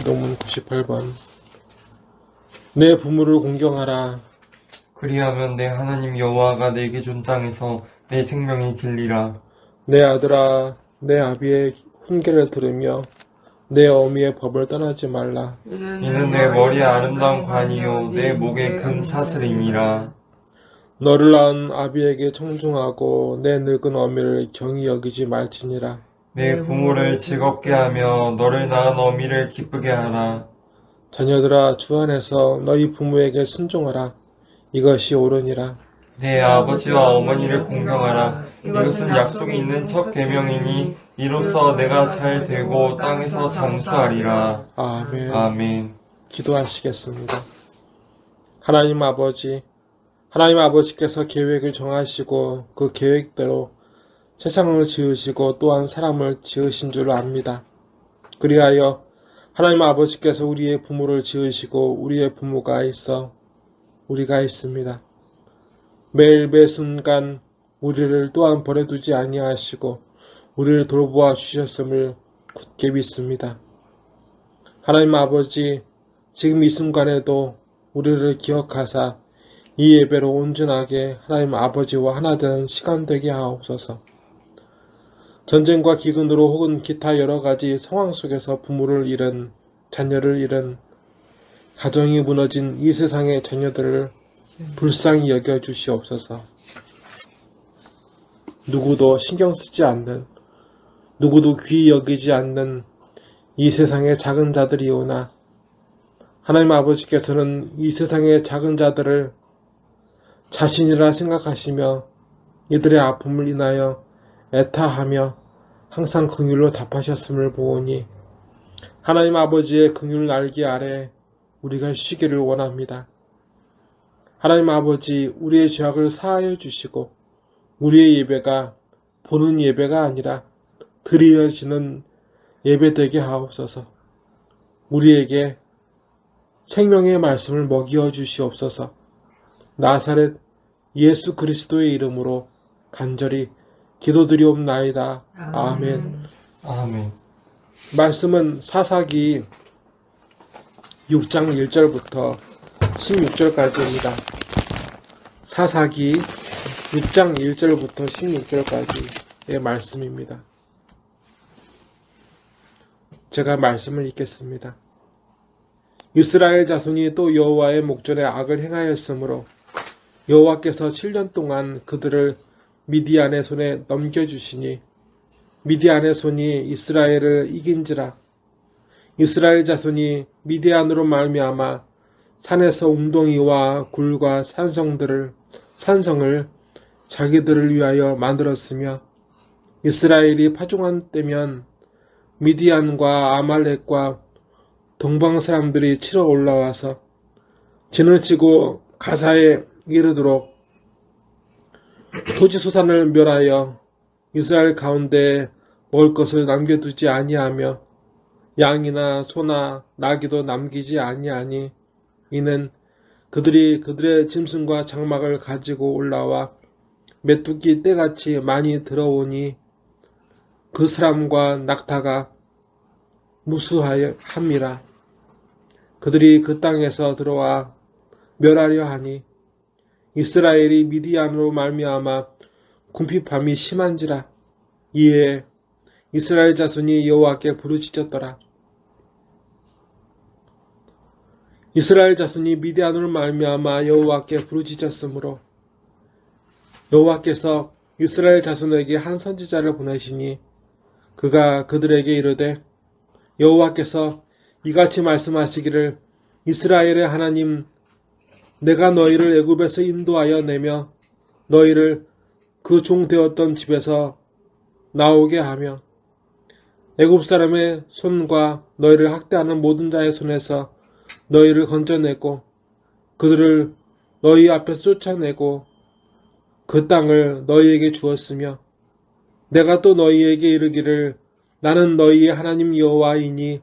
반동문 98번. 내 부모를 공경하라. 그리하면 내 하나님 여호와가 내게 준 땅에서 내 생명이 길리라. 내 아들아, 내 아비의 훈계를 들으며 내 어미의 법을 떠나지 말라. 이는 내 머리에 아름다운 관이요 내 목에 금 사슬이니라. 너를 낳은 아비에게 청중하고 내 늙은 어미를 경히 여기지 말지니라. 내 부모를 즐겁게 하며 너를 낳은 어미를 기쁘게 하라. 자녀들아, 주 안에서 너희 부모에게 순종하라. 이것이 옳으니라. 내 아버지와 어머니를 공경하라. 이것은 약속이 있는 첫 계명이니 이로써 내가 잘 되고 땅에서 장수하리라. 아멘. 아멘. 기도하시겠습니다. 하나님 아버지께서 계획을 정하시고 그 계획대로 세상을 지으시고 또한 사람을 지으신 줄 압니다. 그리하여 하나님 아버지께서 우리의 부모를 지으시고 우리의 부모가 있어 우리가 있습니다. 매일 매순간 우리를 또한 버려두지 아니하시고 우리를 돌보아 주셨음을 굳게 믿습니다. 하나님 아버지, 지금 이 순간에도 우리를 기억하사 이 예배로 온전하게 하나님 아버지와 하나 되는 시간 되게 하옵소서. 전쟁과 기근으로 혹은 기타 여러 가지 상황 속에서 부모를 잃은, 자녀를 잃은, 가정이 무너진 이 세상의 자녀들을 불쌍히 여겨 주시옵소서. 누구도 신경 쓰지 않는, 누구도 귀히 여기지 않는 이 세상의 작은 자들이오나 하나님 아버지께서는 이 세상의 작은 자들을 자신이라 생각하시며 이들의 아픔을 인하여 애타하며 항상 긍휼로 답하셨음을 보오니 하나님 아버지의 긍휼 날개 아래 우리가 쉬기를 원합니다. 하나님 아버지, 우리의 죄악을 사하여 주시고 우리의 예배가 보는 예배가 아니라 드려지는 예배 되게 하옵소서. 우리에게 생명의 말씀을 먹여 주시옵소서. 나사렛 예수 그리스도의 이름으로 간절히 기도드리옵나이다. 아멘. 아멘. 말씀은 사사기 6장 1절부터 16절까지입니다. 사사기 6장 1절부터 16절까지의 말씀입니다. 제가 말씀을 읽겠습니다. 이스라엘 자손이 또 여호와의 목전에 악을 행하였으므로 여호와께서 7년 동안 그들을 미디안의 손에 넘겨주시니 미디안의 손이 이스라엘을 이긴지라. 이스라엘 자손이 미디안으로 말미암아 산에서 웅덩이와 굴과 산성을 자기들을 위하여 만들었으며 이스라엘이 파종한 때면 미디안과 아말렉과 동방 사람들이 치러 올라와서 지느치고 가사에 이르도록 토지 소산을 멸하여 이스라엘 가운데 먹을 것을 남겨두지 아니하며 양이나 소나 나귀도 남기지 아니하니 이는 그들이 그들의 짐승과 장막을 가지고 올라와 메뚜기 떼같이 많이 들어오니 그 사람과 낙타가 무수하여 함이라. 그들이 그 땅에서 들어와 멸하려 하니 이스라엘이 미디안으로 말미암아 궁핍함이 심한지라. 이에 이스라엘 자손이 여호와께 부르짖었더라. 이스라엘 자손이 미디안으로 말미암아 여호와께 부르짖었으므로 여호와께서 이스라엘 자손에게 한 선지자를 보내시니 그가 그들에게 이르되 여호와께서 이같이 말씀하시기를 이스라엘의 하나님 내가 너희를 애굽에서 인도하여 내며 너희를 그 종 되었던 집에서 나오게 하며 애굽 사람의 손과 너희를 학대하는 모든 자의 손에서 너희를 건져내고 그들을 너희 앞에서 쫓아내고 그 땅을 너희에게 주었으며 내가 또 너희에게 이르기를 나는 너희의 하나님 여호와이니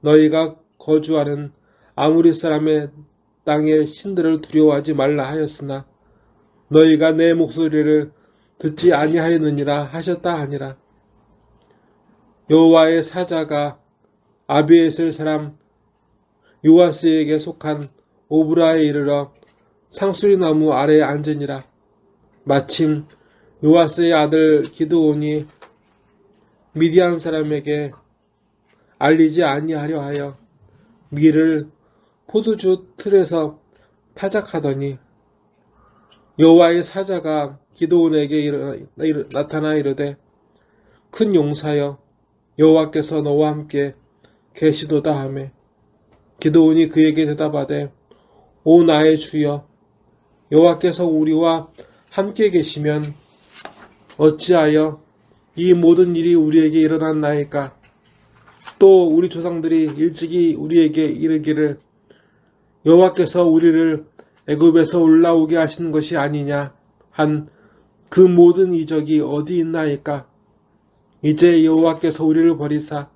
너희가 거주하는 아무리 사람의 땅의 신들을 두려워하지 말라 하였으나 너희가 내 목소리를 듣지 아니하였느니라 하셨다 하니라. 여호와의 사자가 아비에셀 사람 요아스에게 속한 오브라에 이르러 상수리 나무 아래에 앉으니라. 마침 요아스의 아들 기드온이 미디안 사람에게 알리지 아니하려 하여 밀을 포도주 틀에서 타작하더니 여호와의 사자가 기드온에게 나타나 이르되 큰 용사여 여호와께서 너와 함께 계시도다 하매 기드온이 그에게 대답하되 오 나의 주여 여호와께서 우리와 함께 계시면 어찌하여 이 모든 일이 우리에게 일어났나이까? 또 우리 조상들이 일찍이 우리에게 이르기를 여호와께서 우리를 애굽에서 올라오게 하신 것이 아니냐 한 그 모든 이적이 어디 있나이까? 이제 여호와께서 우리를 버리사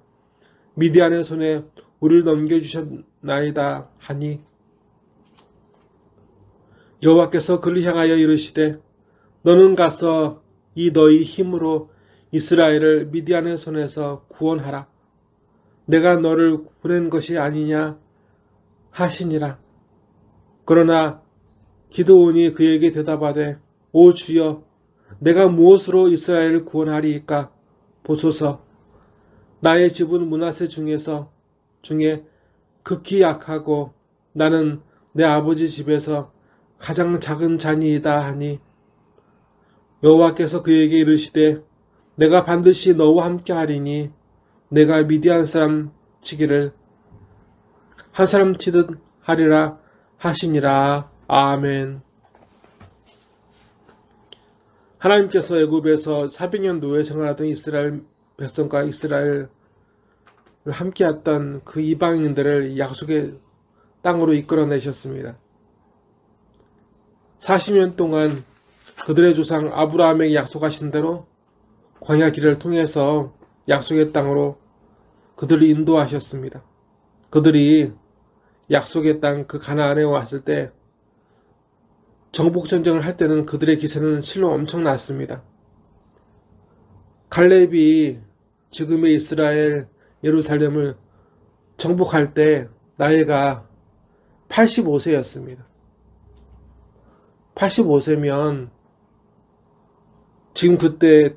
미디안의 손에 우리를 넘겨주셨나이다 하니 여호와께서 그를 향하여 이르시되 너는 가서 이 너희 힘으로 이스라엘을 미디안의 손에서 구원하라. 내가 너를 보낸 것이 아니냐 하시니라. 그러나 기드온이 그에게 대답하되 오 주여 내가 무엇으로 이스라엘을 구원하리이까? 보소서 나의 집은 므낫세 중에 극히 약하고 나는 내 아버지 집에서 가장 작은 자니이다 하니 여호와께서 그에게 이르시되 내가 반드시 너와 함께 하리니 내가 미디안 사람 치기를 한 사람 치듯 하리라 하시니라. 아멘. 하나님께서 애굽에서 400년 노예 생활하던 이스라엘 백성과 이스라엘을 함께했던 그 이방인들을 약속의 땅으로 이끌어내셨습니다. 40년 동안 그들의 조상 아브라함에게 약속하신 대로 광야 길을 통해서 약속의 땅으로 그들을 인도하셨습니다. 그들이 약속의 땅 그 가나안에 왔을 때 정복전쟁을 할 때는 그들의 기세는 실로 엄청났습니다. 갈렙이 지금의 이스라엘 예루살렘을 정복할 때 나이가 85세였습니다. 85세면 지금 그때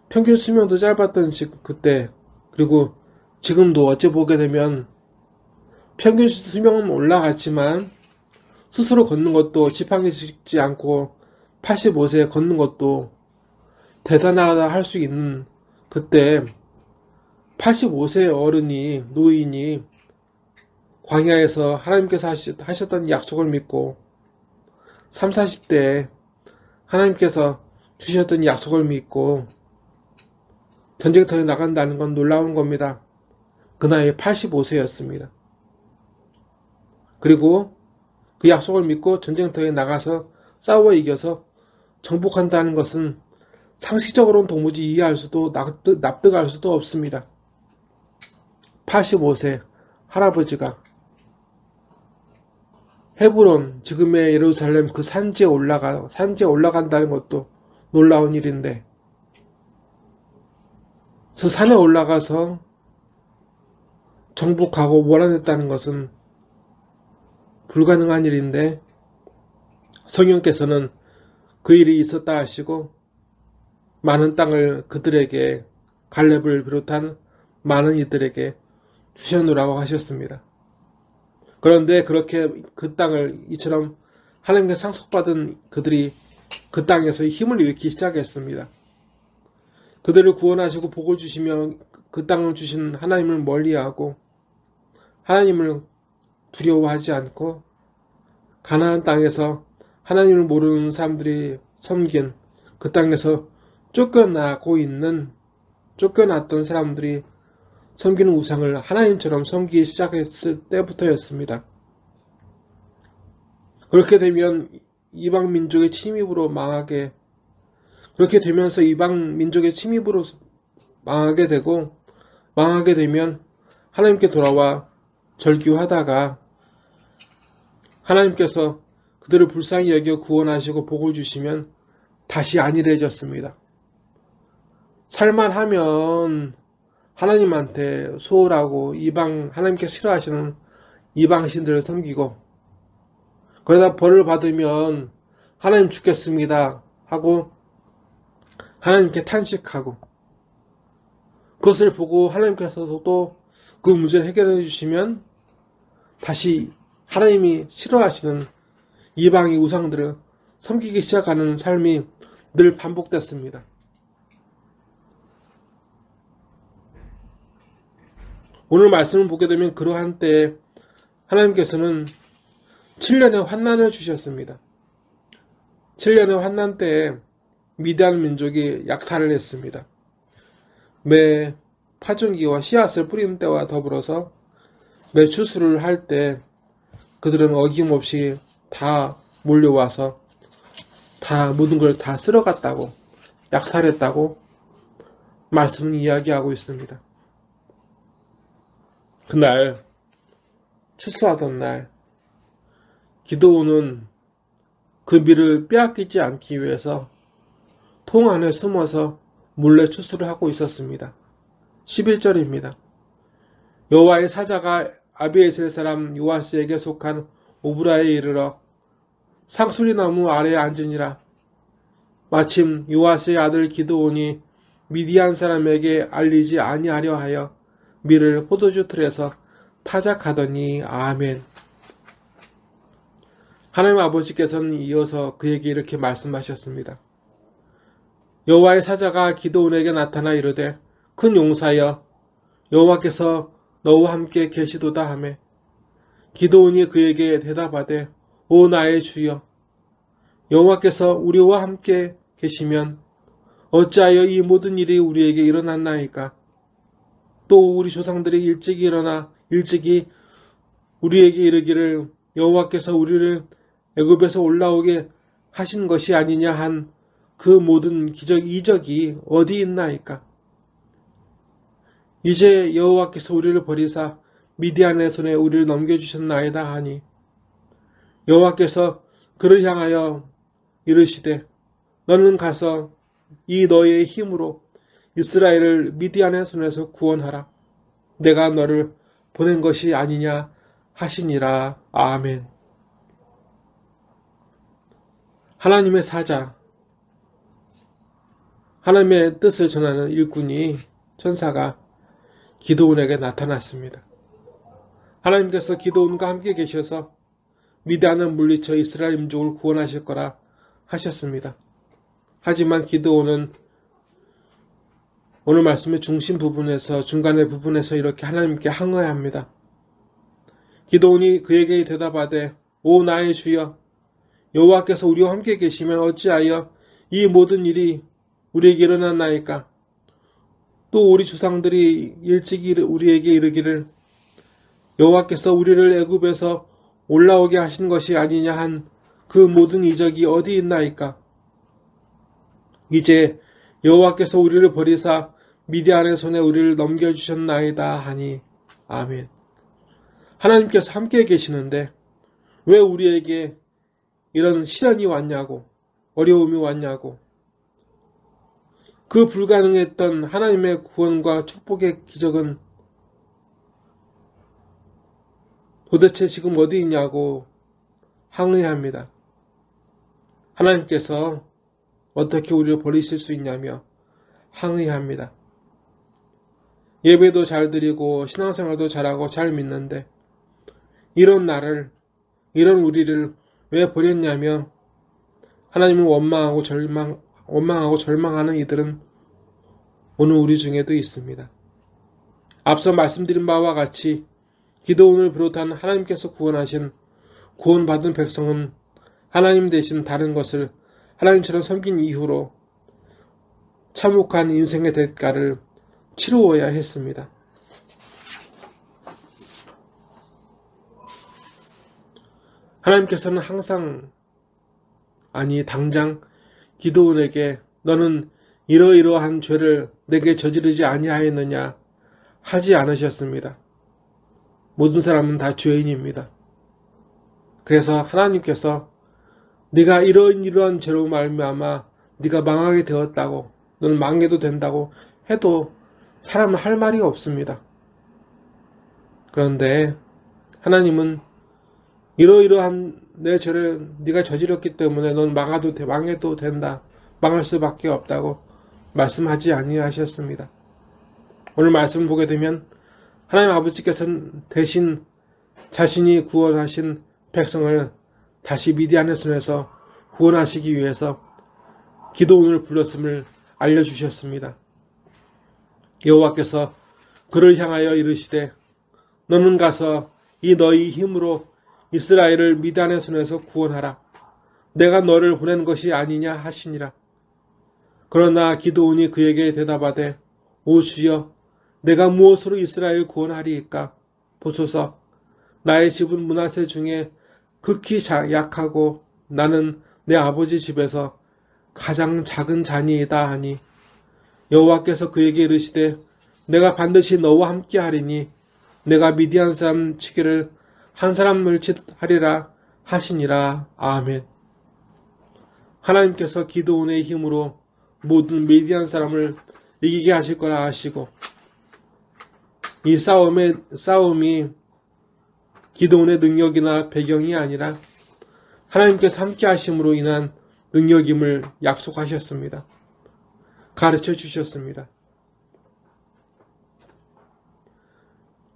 평균 수명도 짧았던 그때 그리고 지금도 어찌 보게 되면 평균 수명은 올라갔지만 스스로 걷는 것도 지팡이 짚지 않고 85세에 걷는 것도 대단하다 할 수 있는 그때 85세의 어른이 노인이 광야에서 하나님께서 하셨던 약속을 믿고 30, 40대에 하나님께서 주셨던 약속을 믿고 전쟁터에 나간다는 건 놀라운 겁니다. 그 나이 85세였습니다. 그리고 그 약속을 믿고 전쟁터에 나가서 싸워 이겨서 정복한다는 것은 상식적으로는 도무지 이해할 수도 납득할 수도 없습니다. 85세 할아버지가 헤브론 지금의 예루살렘 그 산지에 올라간다는 것도 놀라운 일인데 저 산에 올라가서 정복하고 몰아냈다는 것은 불가능한 일인데 성령께서는 그 일이 있었다 하시고 많은 땅을 그들에게 갈렙을 비롯한 많은 이들에게 주셨노라고 하셨습니다. 그런데 그렇게 그 땅을 이처럼 하나님께 상속받은 그들이 그 땅에서 힘을 잃기 시작했습니다. 그들을 구원하시고 복을 주시며 그 땅을 주신 하나님을 멀리하고 하나님을 두려워하지 않고 가나안 땅에서 하나님을 모르는 사람들이 섬긴 그 땅에서 쫓겨났던 사람들이 섬기는 우상을 하나님처럼 섬기기 시작했을 때부터였습니다. 그렇게 되면 이방 민족의 침입으로 그렇게 되면서 이방 민족의 침입으로 망하게 되면 하나님께 돌아와 절규하다가 하나님께서 그들을 불쌍히 여겨 구원하시고 복을 주시면 다시 안일해졌습니다. 살만하면 하나님한테 소홀하고 하나님께 싫어하시는 이방신들을 섬기고, 그러다 벌을 받으면 하나님 죽겠습니다 하고 하나님께 탄식하고, 그것을 보고 하나님께서도 또 그 문제를 해결해 주시면 다시 하나님이 싫어하시는 이방의 우상들을 섬기기 시작하는 삶이 늘 반복됐습니다. 오늘 말씀을 보게 되면 그러한 때에 하나님께서는 7년의 환난을 주셨습니다. 7년의 환난 때에 미디안 민족이 약탈을 했습니다. 매 파종기와 씨앗을 뿌리는 때와 더불어서 매 추수를 할 때 그들은 어김없이 다 몰려와서 다 모든 걸 다 쓸어갔다고, 약탈했다고 말씀은 이야기하고 있습니다. 그날 추수하던 날 기드온은 그 밀을 빼앗기지 않기 위해서 통 안에 숨어서 몰래 추수를 하고 있었습니다. 11절입니다. 여호와의 사자가 아비에셀 사람 요아스에게 속한 오브라에 이르러 상수리나무 아래에 앉으니라. 마침 요아스의 아들 기드온이 미디안 사람에게 알리지 아니하려 하여 밀을 포도주 틀에서 타작하더니. 아멘. 하나님 아버지께서는 이어서 그에게 이렇게 말씀하셨습니다. 여호와의 사자가 기드온에게 나타나 이르되 큰 용사여, 여호와께서 너와 함께 계시도다 하매, 기드온이 그에게 대답하되 오 나의 주여, 여호와께서 우리와 함께 계시면 어찌하여 이 모든 일이 우리에게 일어났나이까? 또 우리 조상들이 일찍이 일어나 일찍이 우리에게 이르기를 여호와께서 우리를 애굽에서 올라오게 하신 것이 아니냐 한 그 모든 이적이 어디 있나이까? 이제 여호와께서 우리를 버리사 미디안의 손에 우리를 넘겨주셨나이다 하니, 여호와께서 그를 향하여 이르시되 너는 가서 이 너의 힘으로 이스라엘을 미디안의 손에서 구원하라. 내가 너를 보낸 것이 아니냐 하시니라. 아멘. 하나님의 사자, 하나님의 뜻을 전하는 일꾼이, 천사가 기드온에게 나타났습니다. 하나님께서 기드온과 함께 계셔서 미디안을 물리쳐 이스라엘 민족을 구원하실 거라 하셨습니다. 하지만 기드온은 오늘 말씀의 중심 부분에서, 중간의 부분에서 이렇게 하나님께 항의합니다. 기드온이 그에게 대답하되 오 나의 주여, 여호와께서 우리와 함께 계시면 어찌하여 이 모든 일이 우리에게 일어났나이까? 또 우리 조상들이 일찍이 우리에게 이르기를 여호와께서 우리를 애굽에서 올라오게 하신 것이 아니냐 한 그 모든 이적이 어디 있나이까? 이제 여호와께서 우리를 버리사 미디안의 손에 우리를 넘겨주셨나이다 하니. 아멘. 하나님께서 함께 계시는데 왜 우리에게 이런 시련이 왔냐고, 어려움이 왔냐고. 그 불가능했던 하나님의 구원과 축복의 기적은 도대체 지금 어디 있냐고 항의합니다. 하나님께서 어떻게 우리를 버리실 수 있냐며 항의합니다. 예배도 잘 드리고 신앙생활도 잘하고 잘 믿는데 이런 나를, 이런 우리를 왜 버렸냐며 하나님을 원망하고 절망하는 이들은 오늘 우리 중에도 있습니다. 앞서 말씀드린 바와 같이 기드온을 비롯한 하나님께서 구원받은 백성은 하나님 대신 다른 것을 하나님처럼 섬긴 이후로 참혹한 인생의 대가를 치루어야 했습니다. 하나님께서는 항상, 아니 당장 기드온에게 너는 이러이러한 죄를 내게 저지르지 아니하였느냐 하지 않으셨습니다. 모든 사람은 다 죄인입니다. 그래서 하나님께서 네가 이러한 죄로 말미암아 네가 망하게 되었다고, 너는 망해도 된다고 해도 사람은 할 말이 없습니다. 그런데 하나님은 이러이러한 내 죄를 네가 저질렀기 때문에 넌 망해도 된다. 망할 수밖에 없다고 말씀하지 아니하셨습니다. 오늘 말씀을 보게 되면 하나님 아버지께서는 대신 자신이 구원하신 백성을 다시 미디안의 손에서 구원하시기 위해서 기도원을 불렀음을 알려주셨습니다. 여호와께서 그를 향하여 이르시되 너는 가서 이 너희 힘으로 이스라엘을 미디안의 손에서 구원하라. 내가 너를 보낸 것이 아니냐 하시니라. 그러나 기드온이 그에게 대답하되 오 주여 내가 무엇으로 이스라엘 구원하리이까? 보소서 나의 집은 므낫세 중에 극히 약하고 나는 내 아버지 집에서 가장 작은 자니이다 하니 여호와께서 그에게 이르시되 내가 반드시 너와 함께 하리니 내가 미디안 사람 치기를 한 사람을 하리라 하시니라. 아멘. 하나님께서 기드온의 힘으로 모든 미디안 사람을 이기게 하실 거라 하시고 이 싸움이 기드온의 능력이나 배경이 아니라 하나님께서 함께 하심으로 인한 능력임을 약속하셨습니다. 가르쳐 주셨습니다.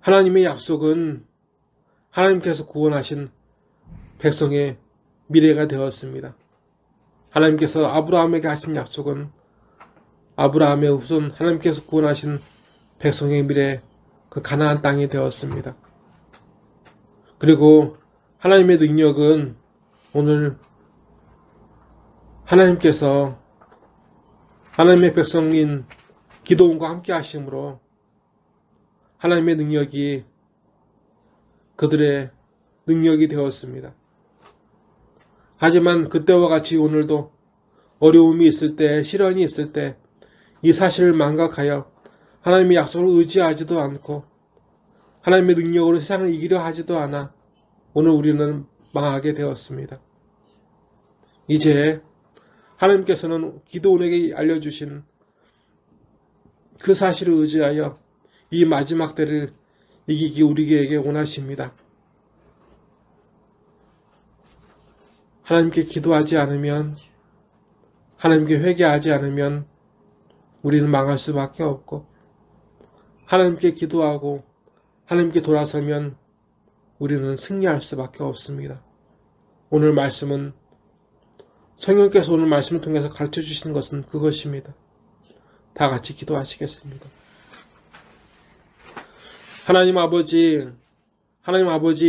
하나님의 약속은 하나님께서 구원하신 백성의 미래가 되었습니다. 하나님께서 아브라함에게 하신 약속은 아브라함의 후손 하나님께서 구원하신 백성의 미래 그 가나안 땅이 되었습니다. 그리고 하나님의 능력은 오늘 하나님께서 하나님의 백성인 기드온과 함께 하심으로 하나님의 능력이 그들의 능력이 되었습니다. 하지만 그때와 같이 오늘도 어려움이 있을 때, 시련이 있을 때 이 사실을 망각하여 하나님의 약속을 의지하지도 않고 하나님의 능력으로 세상을 이기려 하지도 않아 오늘 우리는 망하게 되었습니다. 이제 하나님께서는 기드온에게 알려주신 그 사실을 의지하여 이 마지막 때를 이기기 우리에게 원하십니다. 하나님께 기도하지 않으면, 하나님께 회개하지 않으면 우리는 망할 수밖에 없고, 하나님께 기도하고 하나님께 돌아서면 우리는 승리할 수밖에 없습니다. 오늘 말씀은 성령께서 오늘 말씀을 통해서 가르쳐 주신 것은 그것입니다. 다 같이 기도하시겠습니다. 하나님 아버지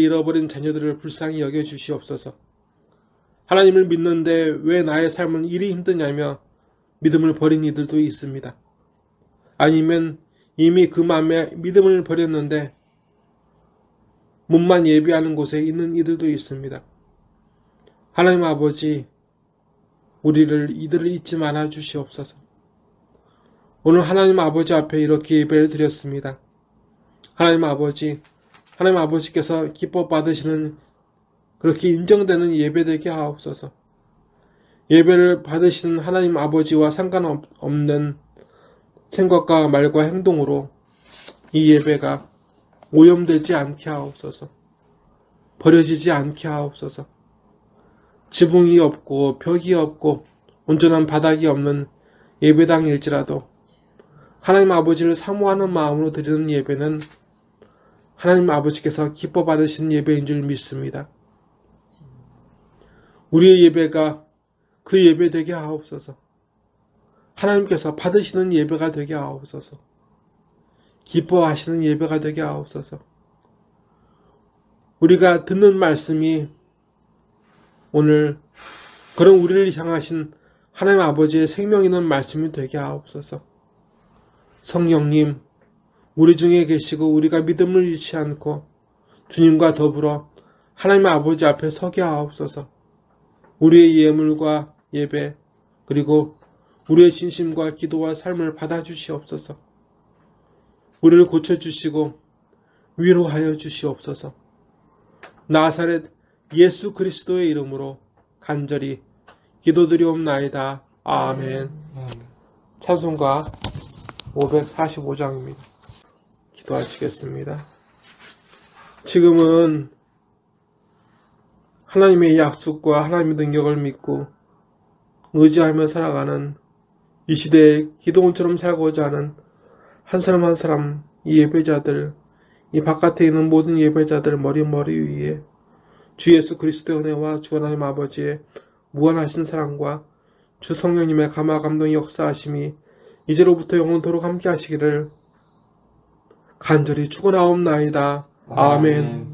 잃어버린 자녀들을 불쌍히 여겨 주시옵소서. 하나님을 믿는데 왜 나의 삶은 이리 힘드냐며 믿음을 버린 이들도 있습니다. 아니면 이미 그 마음에 믿음을 버렸는데 몸만 예비하는 곳에 있는 이들도 있습니다. 하나님 아버지, 이들을 잊지 말아 주시옵소서. 오늘 하나님 아버지 앞에 이렇게 예배를 드렸습니다. 하나님 아버지께서 기뻐 받으시는 그렇게 인정되는 예배되게 하옵소서. 예배를 받으시는 하나님 아버지와 상관없는 생각과 말과 행동으로 이 예배가 오염되지 않게 하옵소서. 버려지지 않게 하옵소서. 지붕이 없고 벽이 없고 온전한 바닥이 없는 예배당일지라도 하나님 아버지를 사모하는 마음으로 드리는 예배는 하나님 아버지께서 기뻐 받으시는 예배인 줄 믿습니다. 우리의 예배가 그 예배 되게 하옵소서. 하나님께서 받으시는 예배가 되게 하옵소서. 기뻐하시는 예배가 되게 하옵소서. 우리가 듣는 말씀이 오늘 그런 우리를 향하신 하나님 아버지의 생명 있는 말씀이 되게 하옵소서. 성령님, 우리 중에 계시고 우리가 믿음을 잃지 않고 주님과 더불어 하나님 아버지 앞에 서게 하옵소서. 우리의 예물과 예배 그리고 우리의 진심과 기도와 삶을 받아주시옵소서. 우리를 고쳐주시고 위로하여 주시옵소서. 나사렛 예수 그리스도의 이름으로 간절히 기도드리옵나이다. 아멘. 찬송가 545장입니다. 기도하시겠습니다. 지금은 하나님의 약속과 하나님의 능력을 믿고 의지하며 살아가는 이 시대에 기도원처럼 살고자 하는 한 사람 한 사람, 이 예배자들, 이 바깥에 있는 모든 예배자들 머리 위에 주 예수 그리스도의 은혜와 주 하나님 아버지의 무한하신 사랑과 주 성령님의 감화 감동의 역사하심이 이제로부터 영원토록 함께 하시기를 간절히 축원하옵나이다. 아멘.